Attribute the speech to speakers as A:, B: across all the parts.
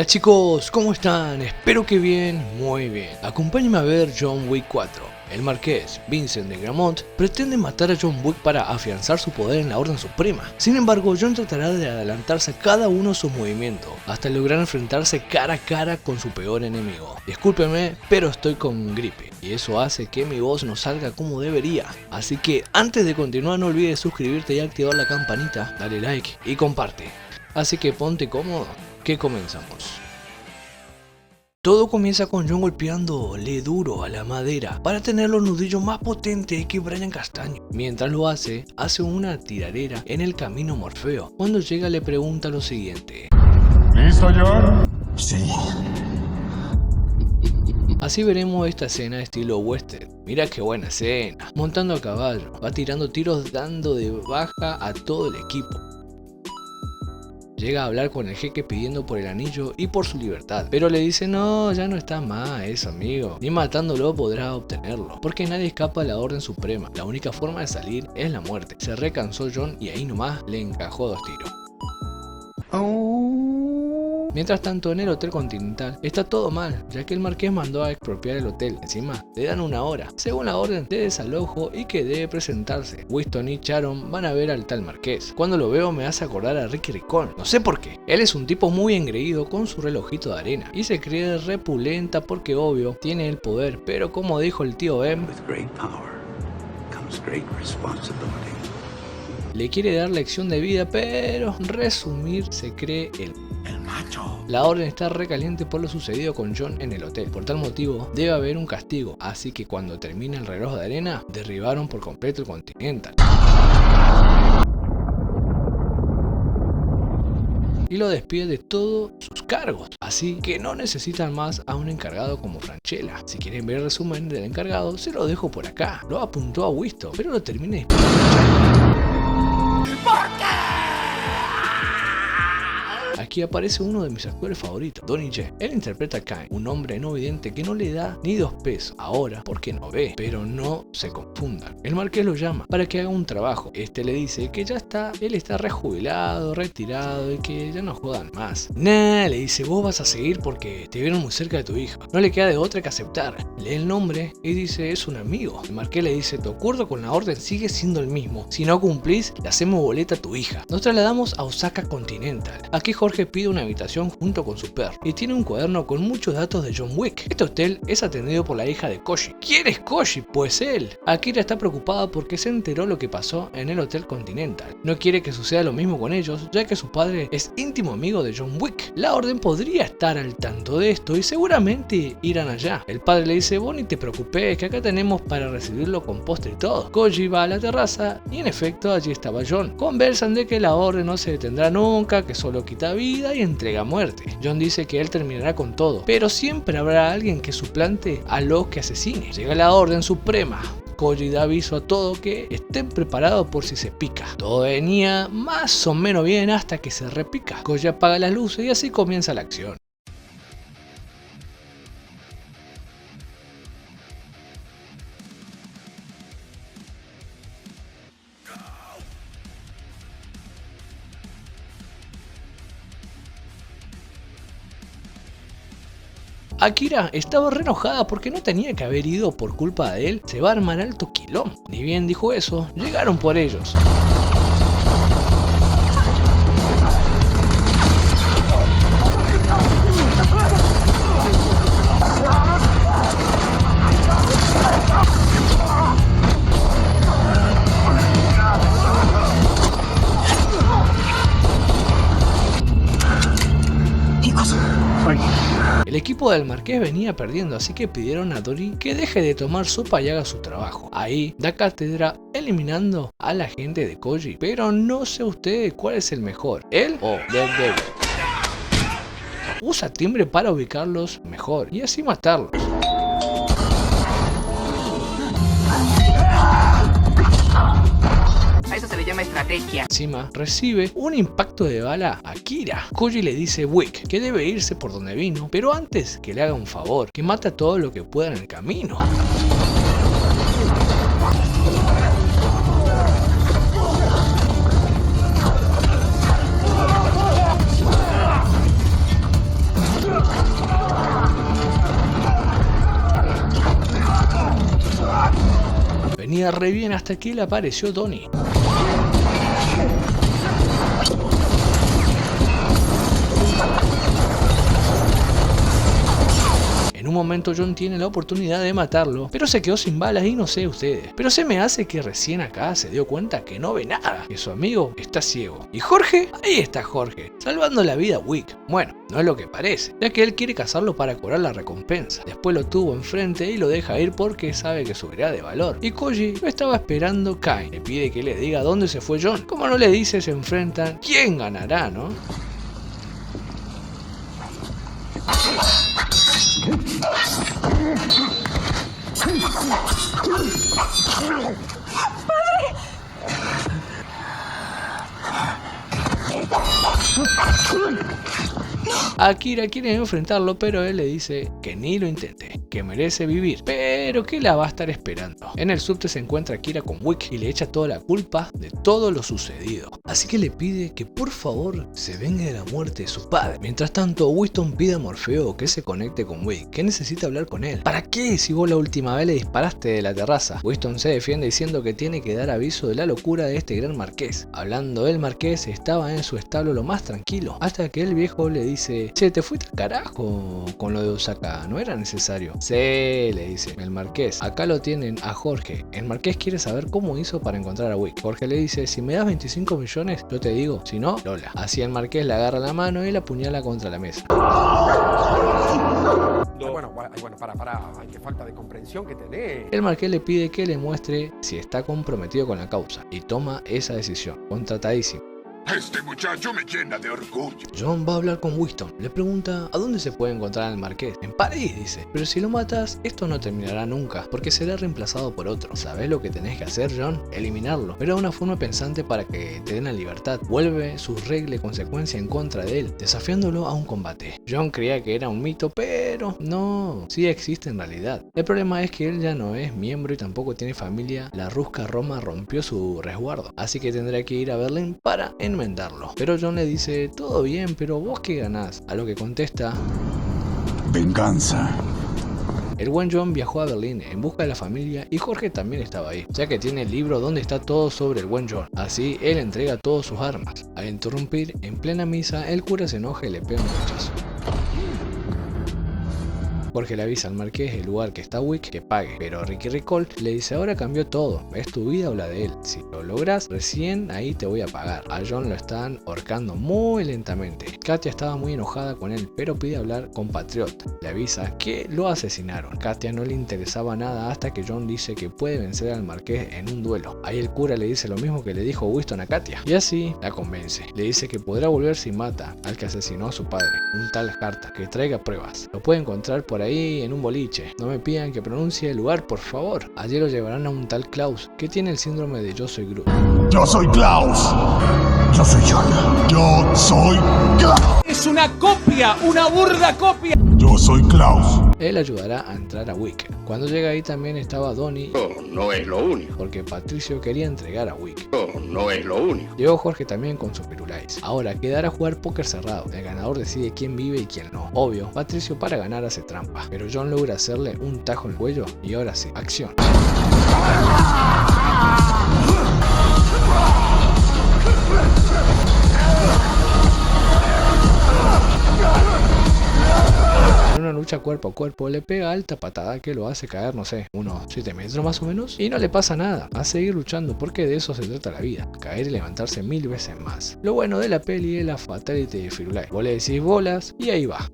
A: Hola chicos, ¿cómo están? Espero que bien, muy bien. Acompáñenme a ver John Wick 4. El marqués Vincent de Gramont pretende matar a John Wick para afianzar su poder en la Orden Suprema. Sin embargo, John tratará de adelantarse a cada uno de sus movimientos, hasta lograr enfrentarse cara a cara con su peor enemigo. Discúlpeme, pero estoy con gripe, y eso hace que mi voz no salga como debería. Así que antes de continuar no olvides suscribirte y activar la campanita, dale like y comparte. Así que ponte cómodo, que comenzamos. Todo comienza con John golpeándole duro a la madera para tener los nudillos más potentes que Brian Castaño. Mientras lo hace una tiradera en el camino Morfeo. Cuando llega le pregunta lo siguiente:
B: ¿Listo, John?
C: Sí.
A: Así veremos esta escena estilo western. Mira qué buena escena. Montando a caballo, va tirando tiros dando de baja a todo el equipo. Llega a hablar con el jeque pidiendo por el anillo y por su libertad, pero le dice: no, ya no está más eso, amigo, ni matándolo podrás obtenerlo, porque nadie escapa a la Orden Suprema, la única forma de salir es la muerte. Se recansó John y ahí nomás le encajó 2 tiros. Mientras tanto, en el Hotel Continental está todo mal, ya que el marqués mandó a expropiar el hotel. Encima, le dan 1 hora, según la orden de desalojo, y que debe presentarse. Winston y Sharon van a ver al tal marqués. Cuando lo veo me hace acordar a Ricky Ricón, no sé por qué. Él es un tipo muy engreído con su relojito de arena, y se cree repulenta porque obvio, tiene el poder, pero como dijo el tío Ben, le quiere dar lección de vida, pero resumir se cree el macho. La orden está recaliente por lo sucedido con John en el hotel. Por tal motivo debe haber un castigo, así que cuando termina el reloj de arena, derribaron por completo el Continental y lo despide de todos sus cargos, así que no necesitan más a un encargado como Franchella. Si quieren ver el resumen del encargado, se lo dejo por acá. Lo apuntó a Winston, pero lo termina disparando. Aquí aparece uno de mis actores favoritos, Donnie Yen. Él interpreta a Kane, un hombre no vidente que no le da ni 2 pesos. Ahora, porque no ve, pero no se confundan. El marqués lo llama para que haga un trabajo. Este le dice que ya está, él está rejubilado, retirado y que ya no jodan más. Nah, le dice: vos vas a seguir porque te vieron muy cerca de tu hija. No le queda de otra que aceptar. Lee el nombre y dice: es un amigo. El marqués le dice: tu acuerdo con la orden sigue siendo el mismo. Si no cumplís, le hacemos boleta a tu hija. Nos trasladamos a Osaka Continental. Aquí Jorge pide una habitación junto con su perro y tiene un cuaderno con muchos datos de John Wick. Este hotel es atendido por la hija de Koji. ¿Quién es Koji? Pues él. Akira está preocupada porque se enteró lo que pasó en el Hotel Continental. No quiere que suceda lo mismo con ellos, ya que su padre es íntimo amigo de John Wick. La orden podría estar al tanto de esto y seguramente irán allá. El padre le dice: vos ni te preocupes, que acá tenemos para recibirlo con postre y todo. Koji va a la terraza y en efecto allí estaba John. Conversan de que la orden no se detendrá nunca, que solo quita vida y entrega muerte. John dice que él terminará con todo, pero siempre habrá alguien que suplante a los que asesine. Llega la Orden Suprema. Koji da aviso a todo que estén preparados por si se pica. Todo venía más o menos bien hasta que se repica. Koji apaga las luces y así comienza la acción. Akira estaba re enojada porque no tenía que haber ido por culpa de él. Se va a armar alto quilombo. Ni bien dijo eso, llegaron por ellos. El equipo del marqués venía perdiendo, así que pidieron a Dory que deje de tomar sopa y haga su trabajo. Ahí da cátedra eliminando a la gente de Koji, pero no sé ustedes cuál es el mejor, él o Dead Devil. Usa timbre para ubicarlos mejor y así matarlos.
D: A eso se le llama estrategia.
A: Encima recibe un impacto de bala a Akira. Koji le dice a Wick que debe irse por donde vino, pero antes que le haga un favor, que mate a todo lo que pueda en el camino. venía re bien hasta que le apareció Donnie. En un momento John tiene la oportunidad de matarlo, pero se quedó sin balas y no sé ustedes. Pero se me hace que recién acá se dio cuenta que no ve nada, que su amigo está ciego. ¿Y Jorge? Ahí está Jorge, salvando la vida a Wick. Bueno, no es lo que parece, ya que él quiere cazarlo para cobrar la recompensa. Después lo tuvo enfrente y lo deja ir porque sabe que subirá de valor. Y Koji lo estaba esperando Kai. Le pide que le diga dónde se fue John. Como no le dice, se enfrentan. ¿Quién ganará, no? Akira quiere enfrentarlo, pero él le dice que ni lo intente, que merece vivir, pero que la va a estar esperando. En el subte se encuentra Akira con Wick y le echa toda la culpa de todo lo sucedido. Así que le pide que por favor se vengue de la muerte de su padre. Mientras tanto, Winston pide a Morfeo que se conecte con Wick, que necesita hablar con él. ¿Para qué si vos la última vez le disparaste de la terraza? Winston se defiende diciendo que tiene que dar aviso de la locura de este gran marqués. Hablando del marqués, estaba en su establo lo más tranquilo, hasta que el viejo le dice: che, te fuiste al carajo con lo de Osaka, no era necesario. Sí, le dice el marqués, acá lo tienen a Jorge. El marqués quiere saber cómo hizo para encontrar a Wick. Jorge le dice: si me das 25 millones, yo te digo, si no, Lola. Así el marqués le agarra la mano y la apuñala contra la mesa.
C: Bueno, para, qué falta de comprensión que tenés.
A: El marqués le pide que le muestre si está comprometido con la causa y toma esa decisión, contratadísimo.
B: Este muchacho me llena de orgullo.
A: John va a hablar con Winston. Le pregunta a dónde se puede encontrar al marqués. En París, dice. Pero si lo matas, esto no terminará nunca, porque será reemplazado por otro. ¿Sabes lo que tenés que hacer, John? Eliminarlo. Pero de una forma pensante para que te den la libertad. Vuelve su regla y consecuencia en contra de él, desafiándolo a un combate. John creía que era un mito, pero no, sí existe en realidad. El problema es que él ya no es miembro y tampoco tiene familia. La rusca Roma rompió su resguardo, así que tendrá que ir a Berlín para enmendarlo. Pero John le dice: todo bien, pero vos qué ganás. A lo que contesta:
B: venganza.
A: El buen John viajó a Berlín en busca de la familia y Jorge también estaba ahí, ya que tiene el libro donde está todo sobre el buen John. Así él entrega todas sus armas. Al interrumpir en plena misa, el cura se enoja y le pega un hachazo. Jorge le avisa al marqués el lugar que está Wick que pague, pero Ricky Ricol le dice: ahora cambió todo, es tu vida o la de él, si lo logras recién ahí te voy a pagar. A John lo están ahorcando muy lentamente. Katia estaba muy enojada con él, pero pide hablar con Patriot. Le avisa que lo asesinaron. Katia no le interesaba nada hasta que John dice que puede vencer al marqués en un duelo. Ahí el cura le dice lo mismo que le dijo Winston a Katia, y así la convence. Le dice que podrá volver si mata al que asesinó a su padre, un tal Carta, que traiga pruebas. Lo puede encontrar por ahí en un boliche. No me pidan que pronuncie el lugar, por favor. Allí lo llevarán a un tal Klaus, que tiene el síndrome de yo soy Groot.
B: Yo soy Klaus. Yo soy John. Yo soy Klaus.
D: Es una copia, una burda copia.
B: Yo soy Klaus.
A: Él ayudará a entrar a Wick. Cuando llega ahí también estaba Donnie.
C: No es lo único.
A: Porque Patricio quería entregar a Wick.
C: No es lo único.
A: Llegó Jorge también con su Firulais. Ahora quedará a jugar póker cerrado. El ganador decide quién vive y quién no. Obvio, Patricio para ganar hace trampa, pero John logra hacerle un tajo en el cuello y ahora sí, acción. En una lucha cuerpo a cuerpo le pega alta patada que lo hace caer, no sé, unos 7 metros más o menos, y no le pasa nada, a seguir luchando porque de eso se trata la vida, caer y levantarse 1000 veces más. Lo bueno de la peli es la fatality de Firulais. Vos le decís bolas y ahí va.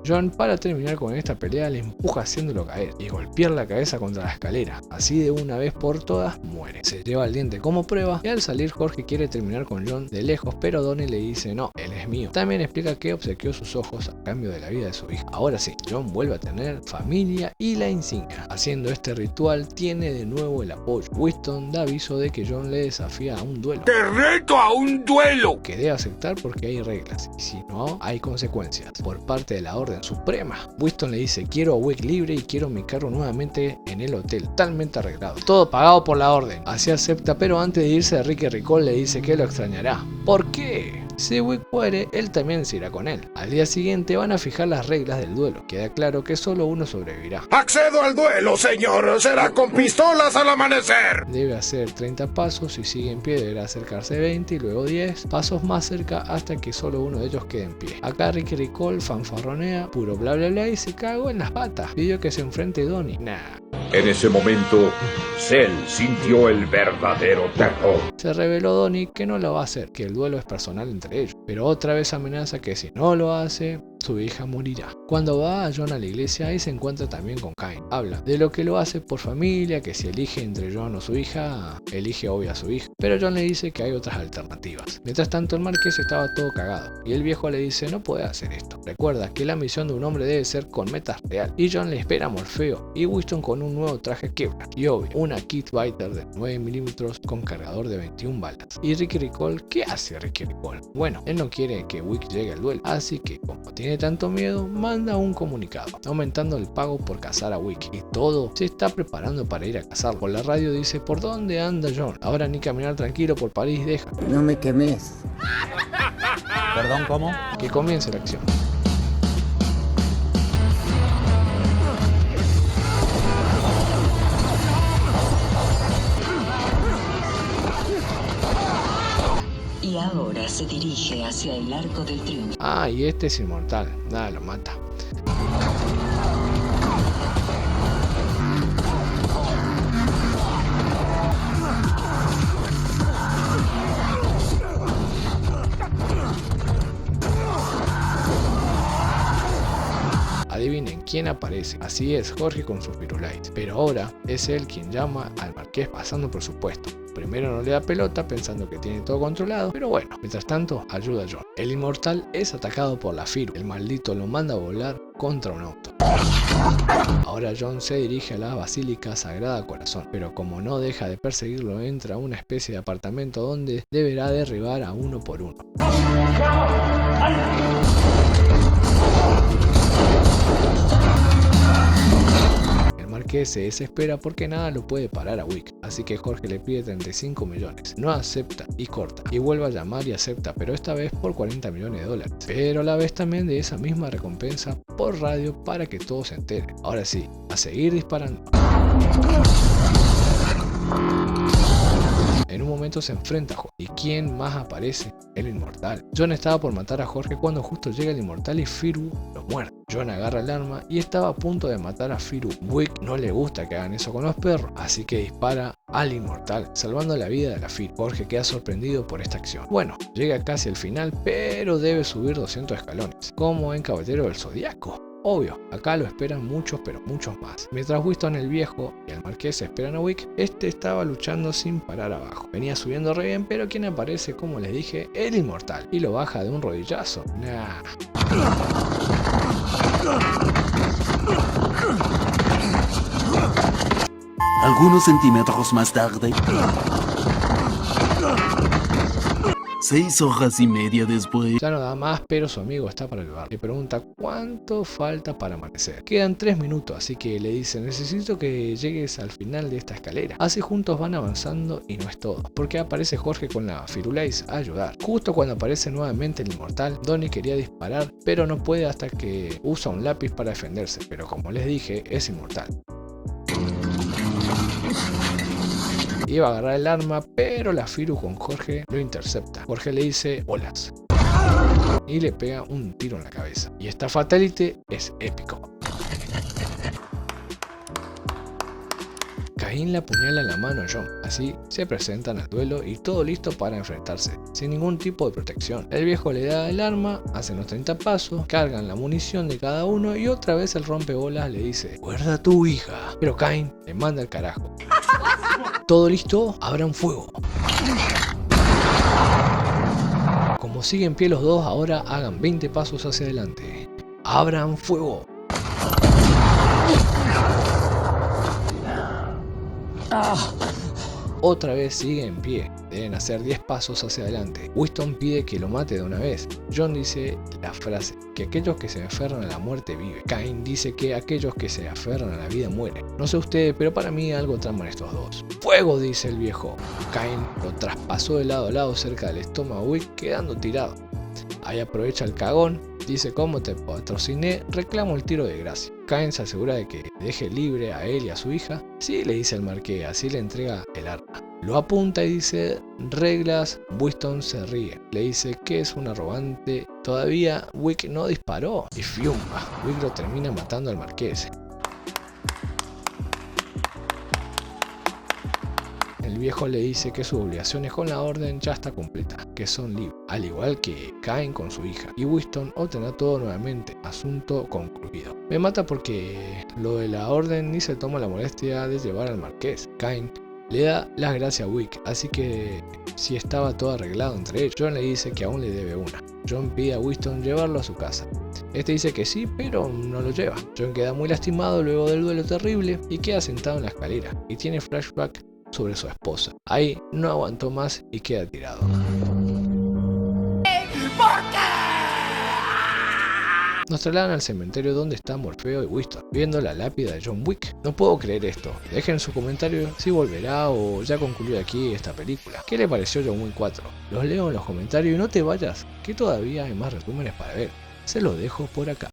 A: John, para terminar con esta pelea, le empuja haciéndolo caer y golpear la cabeza contra la escalera. Así de una vez por todas muere. Se lleva el diente como prueba y al salir Jorge quiere terminar con John de lejos, pero Donnie le dice no, él es mío. También explica que obsequió sus ojos a cambio de la vida de su hija. Ahora sí, John vuelve a tener familia y la insignia. Haciendo este ritual tiene de nuevo el apoyo. Winston da aviso de que John le desafía a un duelo.
B: ¡Te reto a un duelo!
A: Que debe aceptar porque hay reglas y si no hay consecuencias por parte de la Orden Suprema. Winston le dice: quiero a Wick libre y quiero mi carro nuevamente en el hotel, totalmente arreglado, todo pagado por la Orden. Así acepta, pero antes de irse Ricky Ricol le dice que lo extrañará. ¿Por qué? Si Wick muere, él también se irá con él. Al día siguiente van a fijar las reglas del duelo. Queda claro que solo uno sobrevivirá.
B: Accedo al duelo, señor. Será con pistolas al amanecer.
A: Debe hacer 30 pasos, si sigue en pie deberá acercarse 20 y luego 10 pasos más cerca hasta que solo uno de ellos quede en pie. Acá Ricky Ricol fanfarronea, puro bla bla bla y se cagó en las patas. Pidió que se enfrente Donnie. Nah.
E: En ese momento, Cell sintió el verdadero terror.
A: Se reveló Donnie que no lo va a hacer, que el duelo es personal entre ellos, pero otra vez amenaza que si no lo hace, su hija morirá. Cuando va a John a la iglesia, ahí se encuentra también con Cain. Habla de lo que lo hace por familia, que si elige entre John o su hija, elige obvio a su hija. Pero John le dice que hay otras alternativas. Mientras tanto, el marqués estaba todo cagado, y el viejo le dice no puede hacer esto. Recuerda que la misión de un hombre debe ser con metas real. Y John le espera a Morfeo y Winston con un nuevo traje Kevlar. Y obvio, una Kit Biter de 9 milímetros con cargador de 21 balas. ¿Y Ricky Ricol? ¿Qué hace Ricky Ricol? Bueno, él no quiere que Wick llegue al duelo, así que como tiene tanto miedo, manda un comunicado aumentando el pago por cazar a Wick, y todo se está preparando para ir a cazarlo. Por la radio dice ¿por dónde anda John? Ahora ni caminar tranquilo por París deja.
F: No me quemes.
D: Perdón, ¿cómo?
A: Que comience la acción.
G: Y ahora se dirige hacia el Arco del Triunfo.
A: Ah, y este es inmortal, nada lo mata. Adivinen quién aparece. Así es, Jorge con su Firulais. Pero ahora es él quien llama al marqués pasando por su puesto. Primero no le da pelota pensando que tiene todo controlado, pero bueno, mientras tanto ayuda a John. El inmortal es atacado por la Firu. El maldito lo manda a volar contra un auto. Ahora John se dirige a la Basílica Sagrada Corazón, pero como no deja de perseguirlo, entra a una especie de apartamento donde deberá derribar a uno por uno. Que se desespera porque nada lo puede parar a Wick, así que Jorge le pide 35 millones, no acepta y corta, y vuelve a llamar y acepta, pero esta vez por 40 millones de dólares, pero a la vez también de esa misma recompensa por radio para que todos se enteren. Ahora sí, a seguir disparando. En un momento se enfrenta a Jorge. ¿Y quién más aparece? El inmortal. John estaba por matar a Jorge cuando justo llega el inmortal y Firu lo muerde. John agarra el arma y estaba a punto de matar a Firu. Wick no le gusta que hagan eso con los perros, así que dispara al inmortal, salvando la vida de la Firu. Jorge queda sorprendido por esta acción. Bueno, llega casi al final, pero debe subir 200 escalones, como en Caballero del Zodiaco. Obvio, acá lo esperan muchos, pero muchos más. Mientras Winston el viejo y el marqués esperan a Wick, este estaba luchando sin parar abajo. Venía subiendo re bien, pero quien aparece, como les dije, el inmortal, y lo baja de un rodillazo. Nah.
H: Algunos centímetros más tarde, 6 horas y media después.
A: Ya no da más, pero su amigo está para ayudar. Le pregunta cuánto falta para amanecer. Quedan 3 minutos, así que le dice necesito que llegues al final de esta escalera. Así juntos van avanzando y no es todo, porque aparece Jorge con la Firulais a ayudar. Justo cuando aparece nuevamente el inmortal, Donnie quería disparar, pero no puede hasta que usa un lápiz para defenderse, pero como les dije, es inmortal. Iba a agarrar el arma, pero la Firu con Jorge lo intercepta. Jorge le dice bolas y le pega un tiro en la cabeza. Y esta fatality es épico. Cain le apuñala la mano a John, así se presentan al duelo y todo listo para enfrentarse, sin ningún tipo de protección. El viejo le da el arma, hacen los 30 pasos, cargan la munición de cada uno y otra vez el rompebolas le dice guarda a tu hija, pero Cain le manda al carajo. Todo listo, abran fuego. Como siguen en pie los dos, ahora hagan 20 pasos hacia adelante. Abran fuego. Otra vez sigue en pie, deben hacer 10 pasos hacia adelante. Winston pide que lo mate de una vez. John dice la frase, que aquellos que se aferran a la muerte viven. Cain dice que aquellos que se aferran a la vida mueren. No sé ustedes, pero para mí algo traman estos dos. ¡Fuego!, dice el viejo. Cain lo traspasó de lado a lado cerca del estómago de Wick, quedando tirado. Ahí aprovecha el cagón, dice: como te patrociné, reclamo el tiro de gracia. Cain se asegura de que deje libre a él y a su hija. Sí, le dice al marqués, así le entrega el arma. Lo apunta y dice: reglas. Winston se ríe, le dice que es un arrogante. Todavía Wick no disparó y fiumba. Wick lo termina matando al marqués. El viejo le dice que sus obligaciones con la orden ya está completa, que son libres, al igual que Cain con su hija, y Winston obtendrá todo nuevamente, asunto concluido. Me mata porque lo de la orden ni se toma la molestia de llevar al marqués. Cain le da las gracias a Wick, así que si estaba todo arreglado entre ellos. John le dice que aún le debe una. John pide a Winston llevarlo a su casa. Este dice que sí, pero no lo lleva. John queda muy lastimado luego del duelo terrible y queda sentado en la escalera y tiene flashback sobre su esposa. Ahí no aguantó más y queda tirado. Nos trasladan al cementerio donde están Morfeo y Winston, viendo la lápida de John Wick. No puedo creer esto. Dejen su comentario si volverá o ya concluyó aquí esta película. ¿Qué le pareció John Wick 4? Los leo en los comentarios y no te vayas, que todavía hay más resúmenes para ver. Se los dejo por acá.